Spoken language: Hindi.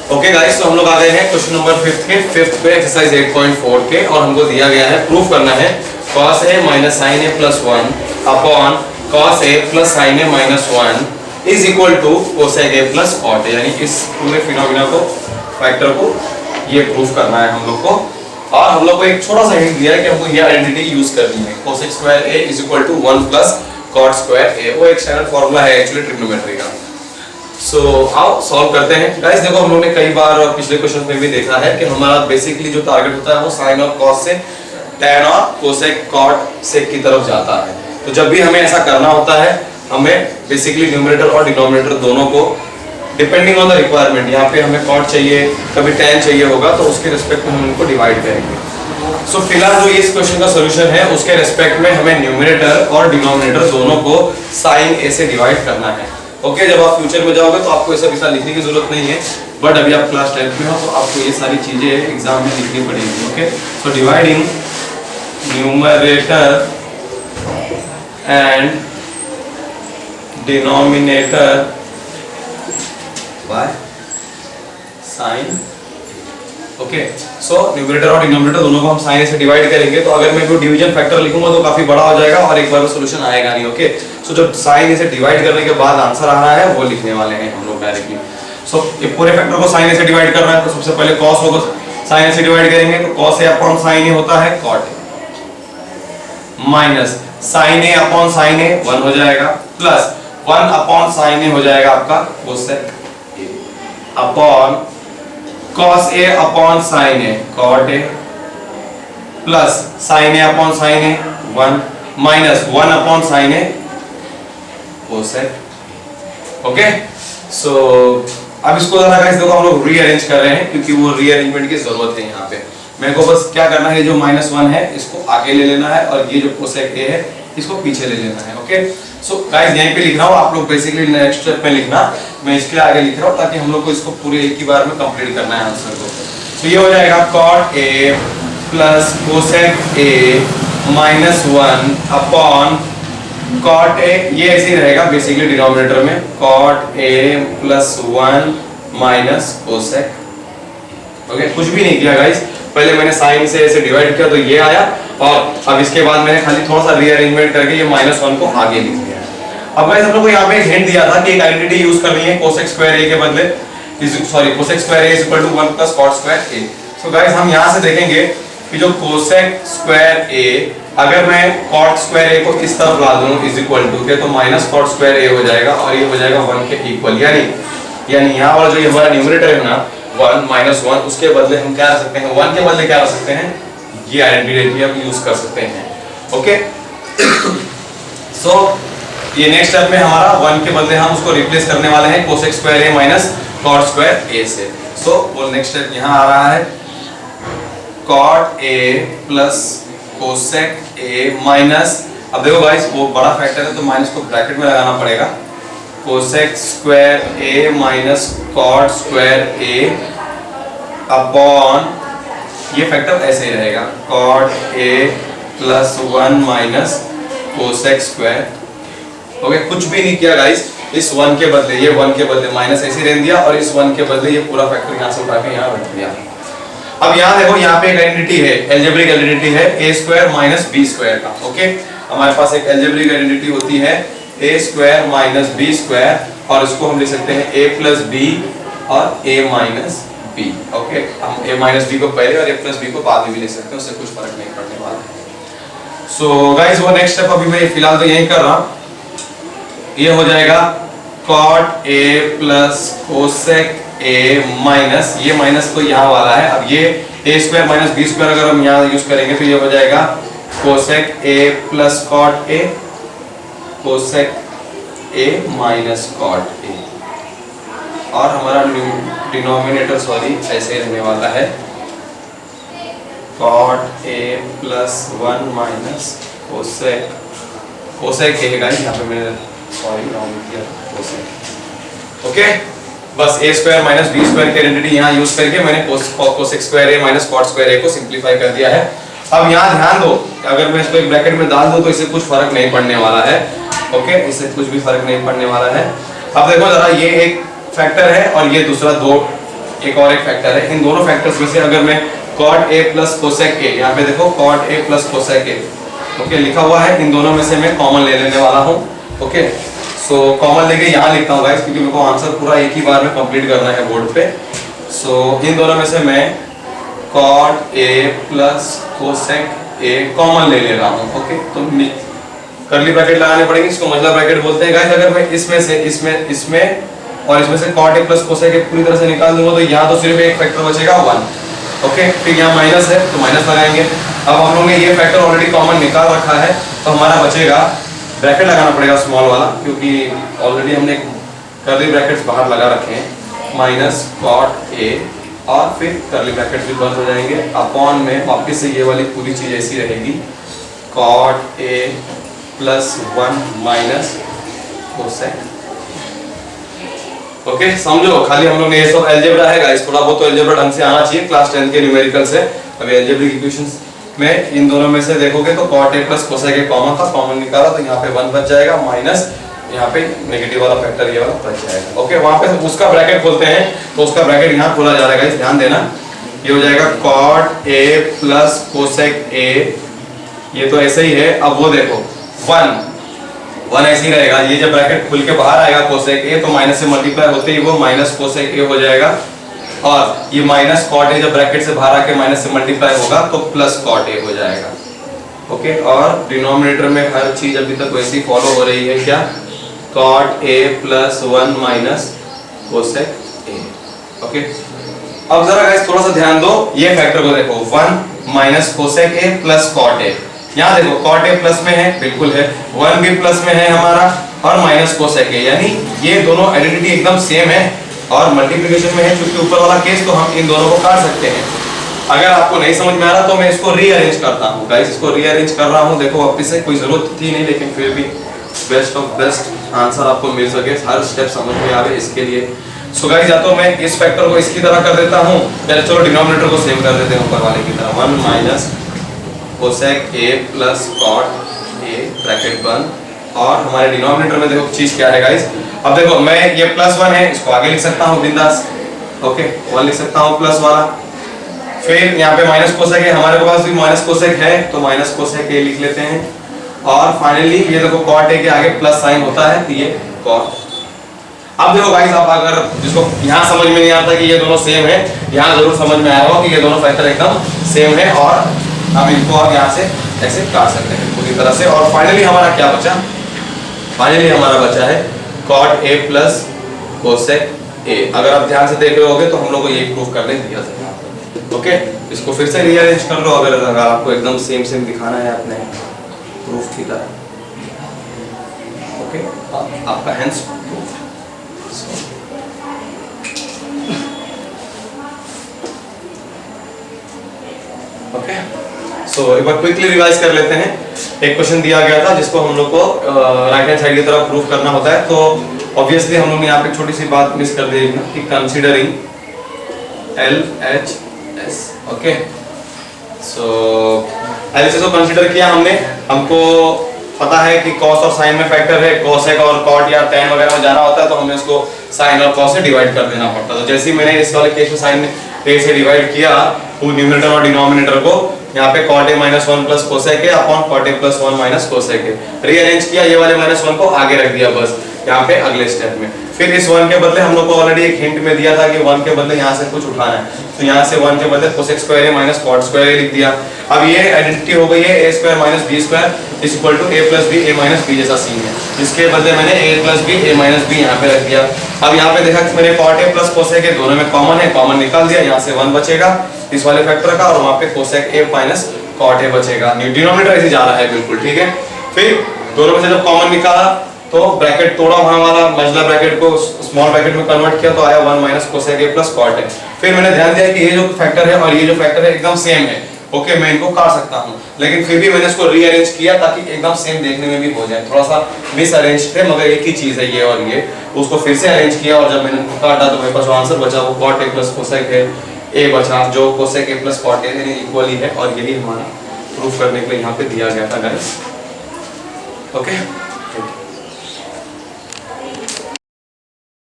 ओके गाइस, तो हम लोग आ गए हैं क्वेश्चन नंबर फिफ्थ पे एक्सरसाइज 8.4 के, और हमको दिया गया है प्रूफ करना है cos a minus sin a plus 1 upon cos a plus sin a minus 1 is equal to cosec a plus cot a। यानी इस पूरे फिनोमिना को, फैक्टर को ये प्रूफ करना है हम लोग को। और हम लोग को एक छोटा सा हिंट दिया है कि हमको ये आइडेंटिटी यूज करनी है, cosec square a is equal to 1 plus cot square a। वो एक स्टैंडर्ड फार्मूला है एक्चुअली ट्रिग्नोमेट्री का। सो आओ सॉल्व करते हैं गाइस। देखो, हम लोगों ने कई बार और पिछले क्वेश्चन में भी देखा है कि हमारा बेसिकली जो टारगेट होता है वो साइन और कॉस से tan और कोसेक कॉट सेक की तरफ जाता है। तो जब भी हमें ऐसा करना होता है, हमें बेसिकली न्यूमरेटर और डिनोमिनेटर दोनों को डिपेंडिंग ऑन द रिक्वायरमेंट, यहाँ पे हमें कॉट चाहिए, कभी tan चाहिए होगा, तो उसके रिस्पेक्ट में हम उनको डिवाइड करेंगे। सो फिलहाल जो इस क्वेश्चन का सोल्यूशन है उसके रिस्पेक्ट में हमें न्यूमरेटर और डिनोमिनेटर दोनों को साइन ए से डिवाइड करना है। ओके, जब आप फ्यूचर में जाओगे तो आपको ये सब इतना लिखने की जरूरत नहीं है, बट अभी आप क्लास 10th में हो तो आपको ये सारी चीजें एग्जाम में लिखनी पड़ेगी। Okay, so dividing numerator and denominator by sine. Okay, so numerator और डिनोमिनेटर दोनों को हम साइन से डिवाइड करेंगे। तो अगर मैं कोई डिवीजन फैक्टर लिखूंगा तो काफी बड़ा हो जाएगा और एक बार में सॉल्यूशन आएगा नहीं। ओके, सो जब साइन से डिवाइड करने के बाद आंसर आ रहा है वो लिखने वाले हैं हम लोग डायरेक्टली। सो ये पूरे फैक्टर को साइन से डिवाइड करना है, तो सबसे पहले cos होगा, साइन से डिवाइड करेंगे तो cos a upon sin a होता है cot a, minus sin a upon sin a 1 हो जाएगा, प्लस 1 अपॉन sin a हो जाएगा आपका cosec a, upon cos a upon sin a cot a, plus sin a upon sin a 1 minus 1 upon sin a cosec। Okay, so अब इसको जरा गाइस देखो, हम लोग रीअरेंज कर रहे हैं क्योंकि वो रीअरेंजमेंट की जरूरत है यहाँ पे। मेरे को बस क्या करना है, जो -1 है इसको आगे ले लेना है और ये जो cosec a है इसको पीछे ले लेना है। ओके, सो गाइस यहीं पे लिख रहा हूँ, आप लोग बेसिकली नेक्स्ट स्टेप में लिखना, मैं इसके आगे लिख रहा हूँ ताकि हम लोग को इसको पूरे एक ही बार में कंप्लीट करना है आंसर को। तो ये हो जाएगा cot a plus cosec a minus 1 upon cot a, ये ऐसे ही रहेगा बेसिकली डिनोमिनेटर में, cot a plus 1 minus cosec। Okay, कुछ भी नहीं किया गाइस, पहले मैंने साइन से ऐसे डिवाइड किया तो ये आया, और अब इसके बाद मैंने खाली थोड़ा सा रीअरेंजमेंट करके ये -1 को आगे लिख दिया। अब गाइस हम लोग को यहाँ पे एक हिंट दिया था कि एक आइडेंटिटी यूज करनी है cosec स्क्वायर a के बदले, cosec square a equal to 1 plus cot square a। So guys हम यहाँ से देखेंगे कि जो cosec स्क्वायर a, अगर मैं cot स्क्वायर a को इस तरफ ला दूं इज इक्वल टू के, तो माइनस cot स्क्वायर a हो जाएगा और ये हो जाएगा 1 के इक्वल। यानी यहाँ वाला जो ये हमारा न्यूमरेटर है ना 1 -1, उसके बदले हम क्या रख सकते हैं, 1 के बदले क्या रख सकते हैं, ये आइडेंटिटी हम यूज कर सकते हैं। ओके, सो ये नेक्स्ट स्टेप में हमारा 1 के बदले हम उसको रिप्लेस करने वाले हैं cosec square a minus cot square a से। सो वो नेक्स्ट स्टेप यहाँ आ रहा है, cot a plus cosec a minus, अब देखो गाइस वो बड़ा फैक्टर है तो माइनस को ब्रैकेट में लगाना पड़ेगा, cosec square a minus cot square a upon, ये फैक्टर ऐसे ही रहेगा, cot a plus 1 minus cosec square. Okay, कुछ भी नहीं किया गाइस, इस 1 के बदले ये 1 के बदले माइनस ऐसे ही रहने दिया और इस 1 के बदले ये पूरा फैक्टर यहाँ से उठा के यहाँ रख दिया। अब यहाँ देखो, यहाँ पे एक आइडेंटिटी है, एल्जेब्रिक आइडेंटिटी है a square minus b square का। ओके, हमारे पास एक एल्जेब्रिक आइडेंटिटी होती है a square minus b square, और इसको हम लिख सकते हैं a प्लस b और a माइनस b। ओके, हम a माइनस b को पहले और a प्लस b को बाद में भी लिख सकते हैं, उससे कुछ फर्क नहीं पड़ने वाला है। सो गाइस वो नेक्स्ट स्टेप अभी मैं फिलहाल तो यही कर रहा हूँ, ये हो जाएगा cot a plus cosec a minus, ये माइनस तो यहाँ वाला है, अब ये a square minus b square अगर हम यहाँ यूज करेंगे तो ये हो जाएगा cosec a plus cot a, cosec a minus cot a, और हमारा डिनोमिनेटर ऐसे रहने वाला है cot a plus 1 minus cosec a guys, यहाँ पे मैंने राउंड किया cosec। ओके, बस a square minus b square की आइडेंटिटी यहाँ यूज करके मैंने cosec square a minus cot square a को सिंपलीफाई कर दिया है। अब यहाँ ध्यान दो, अगर मैं इसको एक ब्रैकेट में डाल दूं तो इससे कुछ फर्क नहीं पड़ने वाला है। ओके, इससे कुछ भी फर्क नहीं पड़ने वाला है। अब देखो जरा, ये एक फैक्टर है और ये दूसरा दो एक फैक्टर है। इन दोनों फैक्टर्स में से अगर मैं cot a plus cosec a, यहाँ पे देखो cot a plus cosec a, okay लिखा हुआ है, इन दोनों में से मैं कॉमन ले लेने वाला हूँ। ओके सो कॉमन लेके यहाँ लिखता हूँ गाइस, क्योंकि मेरे को आंसर पूरा एक ही बार में कंप्लीट करना है बोर्ड पे। सो इन दोनों में से मैं cot a plus cosec a common ले रहा हूँ। ओके तो करली ब्रैकेट लगाने पड़ेंगे, इसको मजला ब्रैकेट बोलते हैं गाइस। अगर मैं इसमें से इसमें और इसमें से cot a plus cosec a पूरी तरह से निकाल दूंगा तो यहाँ तो सिर्फ एक फैक्टर बचेगा 1। ओके फिर यहाँ माइनस है तो माइनस लगाएंगे। अब हम लोगों ने ये फैक्टर ऑलरेडी कॉमन निकाल रखा है, तो हमारा बचेगा, ब्रैकेट लगाना पड़ेगा स्मॉल वाला, क्योंकि ऑलरेडी हमने करली ब्रैकेट्स बाहर लगा रखे हैं, माइनस cot a और फिर करली ब्रैकेट्स भी बंद हो जाएंगे, अपॉन में वापस से ये वाली पूरी चीज ऐसी रहेगी, cot a plus 1 minus cosec. Okay समझो, खाली हम लोग ने ये सब अलजेब्रा है गाइस, थोड़ा बहुत तो अलजेब्रा ढंग से आना चाहिए क्लास 10 के न्यूमेरिकल से। अभी अलजेब्रिक इक्वेशंस में इन दोनों में से देखोगे तो cot a plus cosec a common था, कॉमन निकाला तो यहाँ पे 1 बच जाएगा, माइनस यहाँ पे नेगेटिव वाला फैक्टर ये वाला बच जाएगा। ओके वहां पे उसका ब्रैकेट खोलते हैं, तो उसका ब्रैकेट यहाँ खोला जा रहा है गाइस, ध्यान देना। ये हो जाएगा cot a plus cosec a, ये तो ऐसे ही है। अब वो देखो 1 ऐसे ही रहेगा, ये जब ब्रैकेट खुल के बाहर आएगा कोसेक a तो माइनस से मल्टीप्लाई होते ही वो माइनस कोसेक a हो जाएगा, और ये माइनस cot a जब ब्रैकेट से बाहर आके माइनस से मल्टीप्लाई होगा तो प्लस cot a हो जाएगा। ओके और डिनोमिनेटर में हर चीज अभी तक वैसी फॉलो हो रही है, क्या, cot a plus 1 minus cosec a। Okay अब जरा गाइस थोड़ा सा ध्यान दो, ये फैक्टर को देखो, 1 minus cosec a plus cot a, यहाँ देखो cot a प्लस में है, बिल्कुल है, 1 भी प्लस में है हमारा, और माइनस कोसेक a, यानी ये दोनों आइडेंटिटी एकदम सेम है और मल्टीप्लिकेशन में है, क्योंकि ऊपर वाला केस तो हम इन दोनों को काट सकते हैं। अगर आपको नहीं समझ में आ रहा तो मैं इसको रीअरेंज करता हूँ गाइस, इसको रीअरेंज कर रहा हूँ। देखो वापस से कोई जरूरत थी नहीं, लेकिन फिर भी बेस्ट ऑफ बेस्ट आंसर आपको मिल सके, हर स्टेप समझ में आवे इसके लिए। सो गाइस या तो मैं इस फैक्टर को इसकी तरह कर देता हूँ, या चलो डिनोमिनेटर को सेम कर देते हैं ऊपर वाले की तरह, 1 minus cosec a plus cot a bracket बंद, और हमारे डिनोमिनेटर में देखो चीज क्या है गाइस। अब देखो मैं ये प्लस 1 है, इसको आगे लिख सकता हूँ बिंदास, ओके 1 लिख सकता हूँ प्लस वाला, फिर यहाँ पे माइनस कोसेक है, हमारे पास भी माइनस कोसेक है तो माइनस कोसेक a लिख लेते हैं, और फाइनली ये देखो cot a के आगे प्लस साइन होता है तो ये cot। अब देखो गाइस, आप अगर जिसको यहाँ समझ में नहीं आता कि ये दोनों सेम है, यहाँ जरूर समझ में आया होगा कि ये दोनों फैक्टर एकदम सेम है, और हम इनको अब यहाँ से ऐसे काट सकते हैं पूरी तरह से। और फाइनली हमारा क्या बचा, फाइनली हमारा बचा है cot a plus cosec a। अगर आप ध्यान से देख रहे होगे तो हम लोग को ये प्रूफ करने दिया था। ओके इसको फिर से रीअरेंज कर लो, अगर आपको एकदम सेम दिखाना है अपने प्रूफ की तरह। ओके आपका हैंड्स प्रूफ। ओके सो एक बार क्विकली रिवाइज कर लेते हैं। एक क्वेश्चन दिया गया था जिसको हम लोग को राइट हैंड साइड की तरफ प्रूफ करना होता है, तो ऑब्वियसली हम लोग ने यहाँ पे छोटी सी बात मिस कर दी कि considering LHS। Okay so LHS को कंसीडर किया हमने, हमको पता है कि cos और sin में फैक्टर है, cosec और cot या tan वगैरह में जाना होता है तो हमें उसको sin और cos से डिवाइड कर देना पड़ता है। तो जैसे ही मैंने इस वाले केस में sin से डिवाइड किया न्यूमरेटर और डिनोमिनेटर को, यहाँ पे cot a minus 1 plus cosec a upon cot a plus 1 minus cosec a, rearrange किया, ये वाले माइनस 1 को आगे रख दिया बस यहाँ पे अगले स्टेप में। फिर इस 1 के बदले हम लोग को ऑलरेडी एक हिंट में दिया था कि 1 के बदले यहाँ से कुछ उठाना है, तो यहाँ से 1 के बदले cosec square a minus cot square a लिख दिया। अब ये आइडेंटिटी हो गई है a square minus b square is equal to a plus b, a minus b जैसा सीन है, जिसके बदले मैंने a plus b, a minus b यहाँ पे रख दिया। अब यहाँ पे देखा कि मैंने cot a plus cosec a दोनों में कॉमन है, कॉमन निकाल दिया, यहाँ से 1 बचेगा इस वाले फैक्टर का, और वहाँ पे cosec a minus cot a बचेगा। डिनोमिनेटर ऐसे जा रहा है बिल्कुल ठीक है। फिर दोनों में से जब कॉमन निकाला तो ब्रैकेट तोड़ा, वहां वाला मजला ब्रैकेट को स्मॉल ब्रैकेट में कन्वर्ट किया तो आया 1 minus cosec a plus cot a। फिर मैंने ध्यान दिया कि ये जो फैक्टर है और ये जो फैक्टर है एकदम सेम है, ओके मैं इनको काट सकता हूँ, लेकिन फिर भी मैंने इसको रीअरेंज किया ताकि एकदम सेम देखने में भी हो जाए। थोड़ा सा मिस अरेंज थे मगर एक ही चीज है ये और ये, उसको फिर से अरेंज किया और जब मैंने इनको काटा तो मेरे पास जो आंसर बचा वो cot a plus cosec a बचा, जो cosec a plus cot a equally है, और यही हमारा प्रूफ करने के लिए यहाँ पे दिया गया था गाइस। ओके